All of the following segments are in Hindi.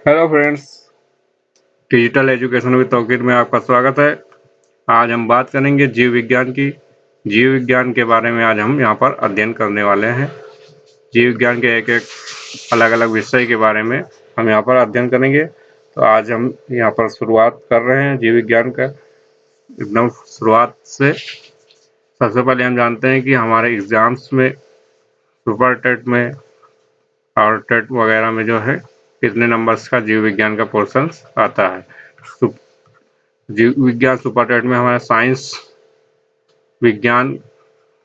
Hello friends, digital education with Tauqeer में आपका स्वागत है। आज हम बात करेंगे जीव विज्ञान की। जीव विज्ञान के बारे में आज हम यहाँ पर अध्ययन करने वाले हैं। जीव विज्ञान के एक एक अलग अलग विषय के बारे में हम यहाँ पर अध्ययन करेंगे। तो आज हम यहाँ पर शुरुआत कर रहे हैं जीव विज्ञान का एकदम शुरुआत से। सबसे पहले हम जानते हैं कि हमारे एग्जाम्स में, सुपर टेट में और टेट वगैरह में जो है कितने नंबर्स का जीव विज्ञान का पोर्शन आता है। जीव विज्ञान सुपर टेट में हमारा साइंस विज्ञान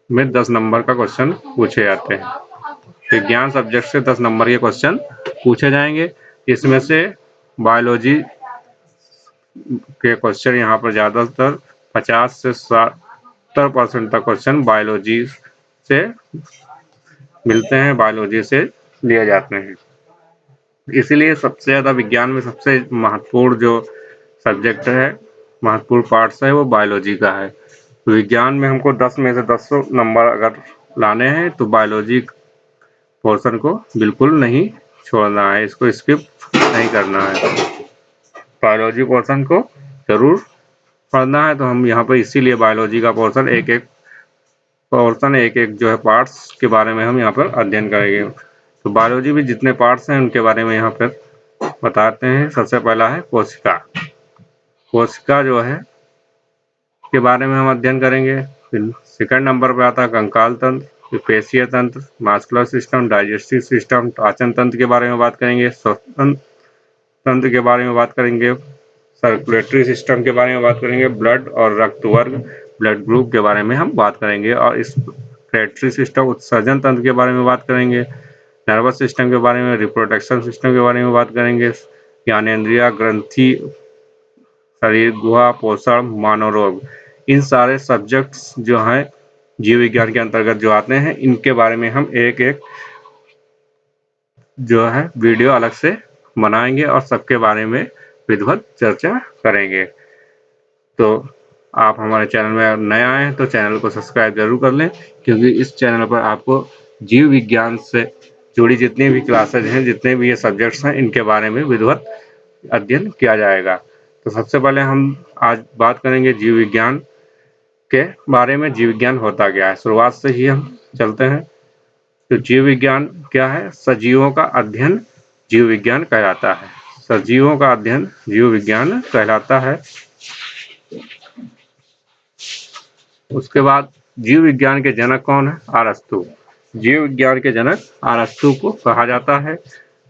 में 10 नंबर का क्वेश्चन पूछे जाते हैं। विज्ञान सब्जेक्ट से 10 नंबर के क्वेश्चन पूछे जाएंगे। इसमें से बायोलॉजी के क्वेश्चन यहाँ पर ज़्यादातर 50 से 70% तक क्वेश्चन बायोलॉजी से मिलते हैं, बायोलॉजी से लिए जाते हैं। इसीलिए सबसे ज़्यादा विज्ञान में सबसे महत्वपूर्ण जो सब्जेक्ट है, महत्वपूर्ण पार्ट्स है, वो बायोलॉजी का है। विज्ञान में हमको 10 में से 10 नंबर अगर लाने हैं तो बायोलॉजी पोर्शन को बिल्कुल नहीं छोड़ना है, इसको स्किप नहीं करना है। बायोलॉजी पोर्शन को जरूर पढ़ना है। तो हम यहाँ पर इसीलिए बायोलॉजी का पोर्शन एक एक जो है पार्ट्स के बारे में हम यहाँ पर अध्ययन करेंगे। तो बायोलॉजी में जितने पार्ट्स हैं उनके बारे में यहाँ पर बताते हैं। सबसे पहला है कोशिका। कोशिका जो है के बारे में हम अध्ययन करेंगे। फिर सेकंड नंबर पे आता है कंकाल तंत्र, पेशीय तंत्र, मास्कुलर सिस्टम, डाइजेस्टिव सिस्टम, पाचन तंत्र के बारे में बात करेंगे। श्वसन तंत्र के बारे में बात करेंगे। सर्कुलेटरी सिस्टम के बारे में बात करेंगे। ब्लड और रक्त वर्ग, ब्लड ग्रुप के बारे में हम बात करेंगे। और रेस्पिरेटरी सिस्टम, उत्सर्जन तंत्र के बारे में बात करेंगे। नर्वस सिस्टम के बारे में, रिप्रोडक्शन सिस्टम के बारे में बात करेंगे। ज्ञानेंद्रिय, ग्रंथि, शरीर, गुहा, पोषण, मानव रोग, इन सारे सब्जेक्ट्स जो हैं जीव विज्ञान के अंतर्गत जो आते हैं, इनके बारे में हम एक एक जो है वीडियो अलग से बनाएंगे और सबके बारे में विधिवत चर्चा करेंगे। तो आप हमारे चैनल में नए आए हैं तो चैनल को सब्सक्राइब जरूर कर लें, क्योंकि इस चैनल पर आपको जीव विज्ञान से जुड़ी जितनी भी क्लासेज हैं, जितने भी ये सब्जेक्ट्स हैं, इनके बारे में विधिवत अध्ययन किया जाएगा। तो सबसे पहले हम आज बात करेंगे जीव विज्ञान के बारे में। जीव विज्ञान होता क्या है, शुरुआत से ही हम चलते हैं। तो जीव विज्ञान क्या है? सजीवों का अध्ययन जीव विज्ञान कहलाता है। सजीवों का अध्ययन जीव विज्ञान कहलाता है। उसके बाद जीव विज्ञान के जनक कौन है? अरस्तु। जीव विज्ञान के जनक अरस्तु को कहा जाता है।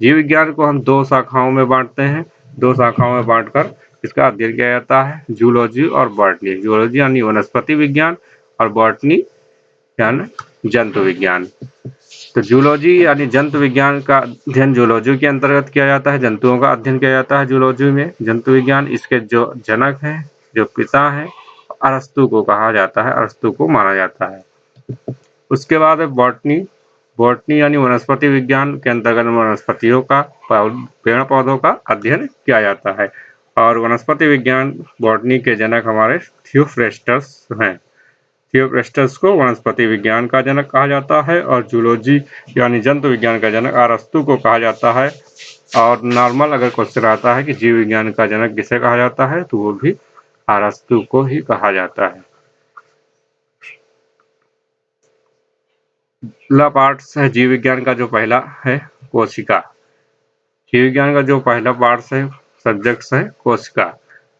जीव विज्ञान को हम दो शाखाओं में बांटते हैं। दो शाखाओं में बांटकर इसका अध्ययन किया जाता है, जूलॉजी और बॉटनी। जूलॉजी यानी वनस्पति विज्ञान और बॉटनी यानी जंतु विज्ञान। तो जूलॉजी यानी जंतु विज्ञान का अध्ययन जूलॉजी के अंतर्गत किया जाता है। जंतुओं का अध्ययन किया जाता है जूलॉजी में, जंतु विज्ञान। इसके जो जनक हैं, जो पिता हैं, अरस्तु को कहा जाता है, अरस्तु को माना जाता है। उसके बाद है बॉटनी। बॉटनी यानी वनस्पति विज्ञान के अंतर्गत वनस्पतियों का, पेड़ पौधों का अध्ययन किया जाता है। और वनस्पति विज्ञान बॉटनी के जनक हमारे थियोफ्रेस्टस हैं। थियोफ्रेस्टस को वनस्पति विज्ञान का जनक कहा जाता है। और जूलॉजी यानी जंतु विज्ञान का जनक अरस्तु को कहा जाता है। और नॉर्मल अगर क्वेश्चन आता है कि जीव विज्ञान का जनक किसे कहा जाता है, तो वो भी अरस्तु को ही कहा जाता है। पहला पार्ट्स है जीव विज्ञान का, जो पहला है कोशिका। जीव विज्ञान का जो पहला पार्ट्स है, सब्जेक्ट्स है कोशिका।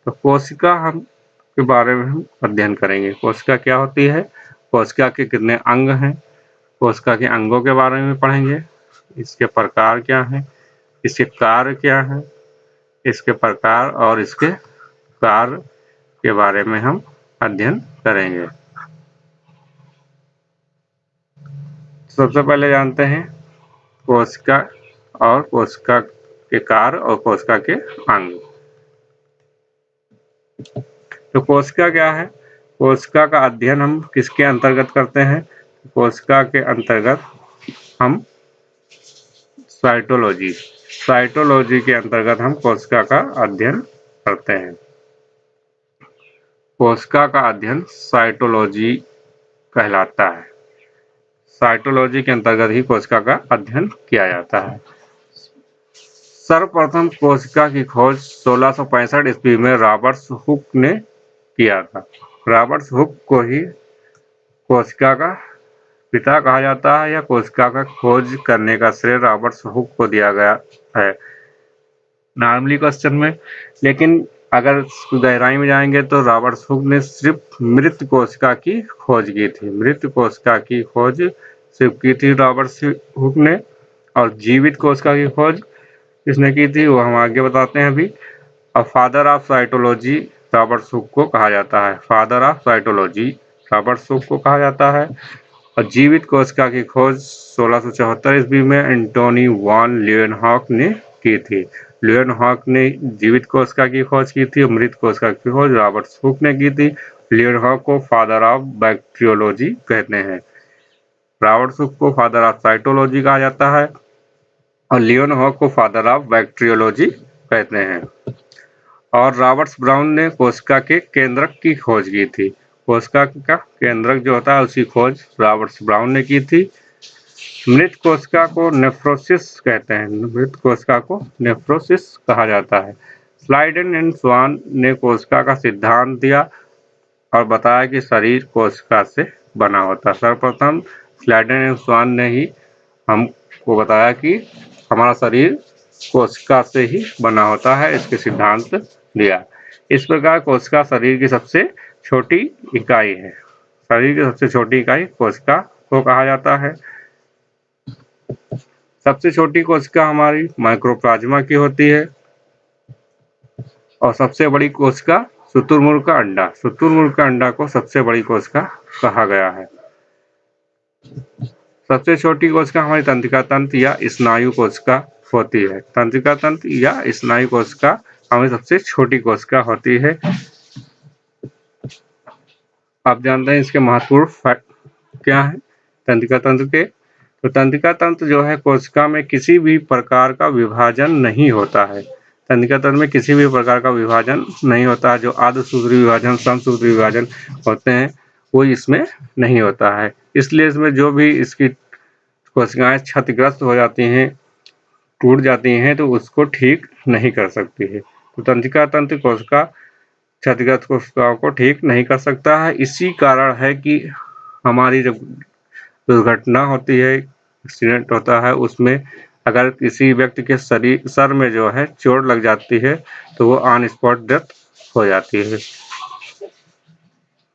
तो कोशिका हम के बारे में हम अध्ययन करेंगे। कोशिका क्या होती है, कोशिका के कितने अंग हैं, कोशिका के अंगों के बारे में पढ़ेंगे। इसके प्रकार क्या हैं, इसके कार्य क्या हैं, इसके प्रकार और इसके कार्य के बारे में हम अध्ययन करेंगे। सबसे पहले जानते हैं कोशिका और कोशिका के कार्य और कोशिका के अंग। तो कोशिका क्या है? कोशिका का अध्ययन हम किसके अंतर्गत करते हैं? कोशिका के अंतर्गत हम साइटोलॉजी के अंतर्गत हम कोशिका का अध्ययन करते हैं। कोशिका का अध्ययन साइटोलॉजी कहलाता है। साइटोलॉजी के अंतर्गत ही कोशिका का अध्ययन किया जाता है। सर्वप्रथम कोशिका की खोज 1665 ईस्वी में रॉबर्ट हुक ने किया था। रॉबर्ट हुक को ही कोशिका का पिता कहा जाता है या कोशिका का खोज करने का श्रेय रॉबर्ट हुक को दिया गया है नॉर्मली क्वेश्चन में। लेकिन अगर गहराई में जाएंगे तो रॉबर्ट हुक ने सिर्फ मृत कोशिका की खोज की थी। मृत कोशिका की खोज सिर्फ की थी रॉबर्ट हुक ने, और जीवित कोशिका की खोज किसने की थी वो हम आगे बताते हैं अभी। अब father of cytology Robert Hooke को कहा जाता है। Father of cytology Robert Hooke को कहा जाता है। और जीवित कोशिका की खोज 1674 ईस्वी में एंटोनी वॉन लीeuwenhoek ने की थी। लीeuwenhoek ने जीवित कोशिका की खोज की थी और मृत कोशिका की खोज रॉबर्ट हुक ने की थी। लीeuwenhoek को फादर ऑफ बैक्टीरियोलॉजी कहते हैं। रॉबर्ट हुक को फादर ऑफ साइटोलॉजी कहा जाता है और लीeuwenhoek को फादर ऑफ बैक्टीरियोलॉजी कहते हैं। और रॉबर्ट्स ब्राउन ने कोशिका के केंद्रक की खोज की थी। कोशिका का केंद्रक जो होता है उसकी खोज रॉबर्ट्स ब्राउन ने की थी। मृत कोशिका को नेफ्रोसिस कहते हैं। मृत कोशिका को नेफ्रोसिस कहा जाता है। स्लाइडेन एंड स्वान ने कोशिका का सिद्धांत दिया और बताया कि शरीर कोशिका से बना होता है। सर्वप्रथम स्लाइडेन एंड स्वान ने ही हमको बताया कि हमारा शरीर कोशिका से ही बना होता है, इसके सिद्धांत दिया। इस प्रकार कोशिका शरीर की सबसे छोटी इकाई है। शरीर की सबसे छोटी इकाई कोशिका को कहा जाता है। सबसे छोटी कोशिका हमारी माइक्रोप्लाज्मा की होती है और सबसे बड़ी कोशिका शुतुरमुर्ग का अंडा। शुतुरमुर्ग का अंडा को सबसे बड़ी कोशिका कहा गया है। सबसे छोटी कोशिका हमारी तंत्रिका तंत्र या स्नायु कोशिका होती है। तंत्रिका तंत्र या स्नायु कोशिका हमारी सबसे छोटी कोशिका होती है। आप जानते हैं इसके महत्वपूर्ण फैक्ट क्या है तंत्रिका तंत्र के। तो तंत्रिका तंत्र जो है कोशिका में किसी भी प्रकार का विभाजन नहीं होता है। तंत्रिका तंत्र में किसी भी प्रकार का विभाजन नहीं होता है। जो आद्य-सूत्री विभाजन, समसूत्री विभाजन होते हैं वो इसमें नहीं होता है। इसलिए इसमें जो भी इसकी कोशिकाएं क्षतिग्रस्त हो जाती हैं, टूट जाती हैं, तो उसको ठीक नहीं कर सकती है। तो तंत्रिका तंत्र कोशिका क्षतिग्रस्त कोशिकाओं को ठीक नहीं कर सकता है। इसी कारण है कि हमारी जब दुर्घटना होती है, एक्सीडेंट होता है, उसमें अगर किसी व्यक्ति के सर में जो है चोट लग जाती है तो वो ऑन स्पॉट डेथ हो जाती है।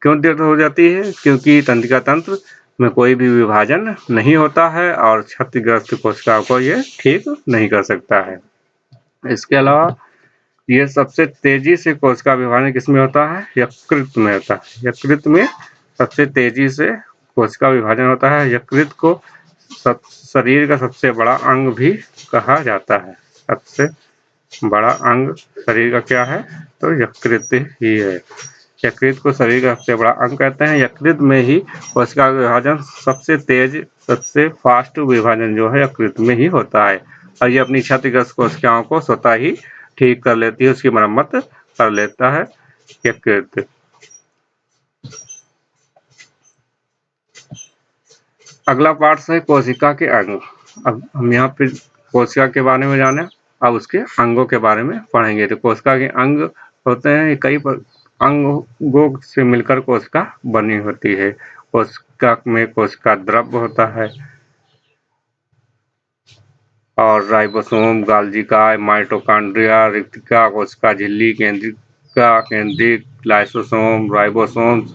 क्यों डेथ हो जाती है? क्योंकि तंत्रिका तंत्र में कोई भी विभाजन नहीं होता है और क्षतिग्रस्त कोशिकाओं को ये ठीक नहीं कर सकता है। इसके अलावा ये सबसे तेजी से कोशिका विभाजन किसमें होता है? यकृत में होता है। यकृत में सबसे तेजी से कोशिका विभाजन होता है। यकृत को शरीर का सबसे बड़ा अंग भी कहा जाता है। सबसे बड़ा अंग शरीर का क्या है? तो यकृत ही है। यकृत को शरीर का सबसे बड़ा अंग कहते हैं। यकृत में ही कोशिका विभाजन सबसे तेज, सबसे फास्ट विभाजन जो है यकृत में ही होता है और ये अपनी क्षतिग्रस्त कोशिकाओं को स्वतः ही ठीक कर लेती है, उसकी मरम्मत कर लेता है यकृत। अगला पार्ट है कोशिका के अंग। अब हम यहाँ पे कोशिका के बारे में जाने, अब उसके अंगों के बारे में पढ़ेंगे। तो कोशिका के अंग होते हैं, कई अंगों से मिलकर कोशिका बनी होती है। कोशिका में कोशिका द्रव्य होता है और राइबोसोम, गोल्गी, माइटोकॉन्ड्रिया, रिक्तिका, कोशिका झिल्ली, केंद्रिका, केंद्रक, लाइसोसोम, राइबोसोम्स,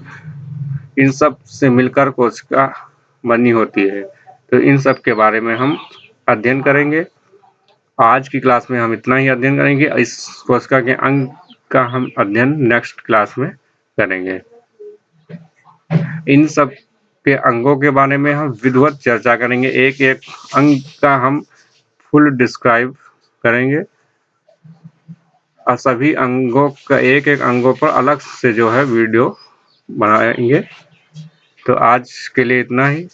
इन सब से मिलकर कोशिका बनी होती है। तो इन सब के बारे में हम अध्ययन करेंगे। आज की क्लास में हम इतना ही अध्ययन करेंगे। इस कोशिका के अंग का हम अध्ययन नेक्स्ट क्लास में करेंगे। इन सब के अंगों के बारे में हम विधिवत चर्चा करेंगे। एक एक अंग का हम फुल डिस्क्राइब करेंगे और सभी अंगों का एक एक अंगों पर अलग से जो है वीडियो बनाएंगे। तो आज के लिए इतना ही।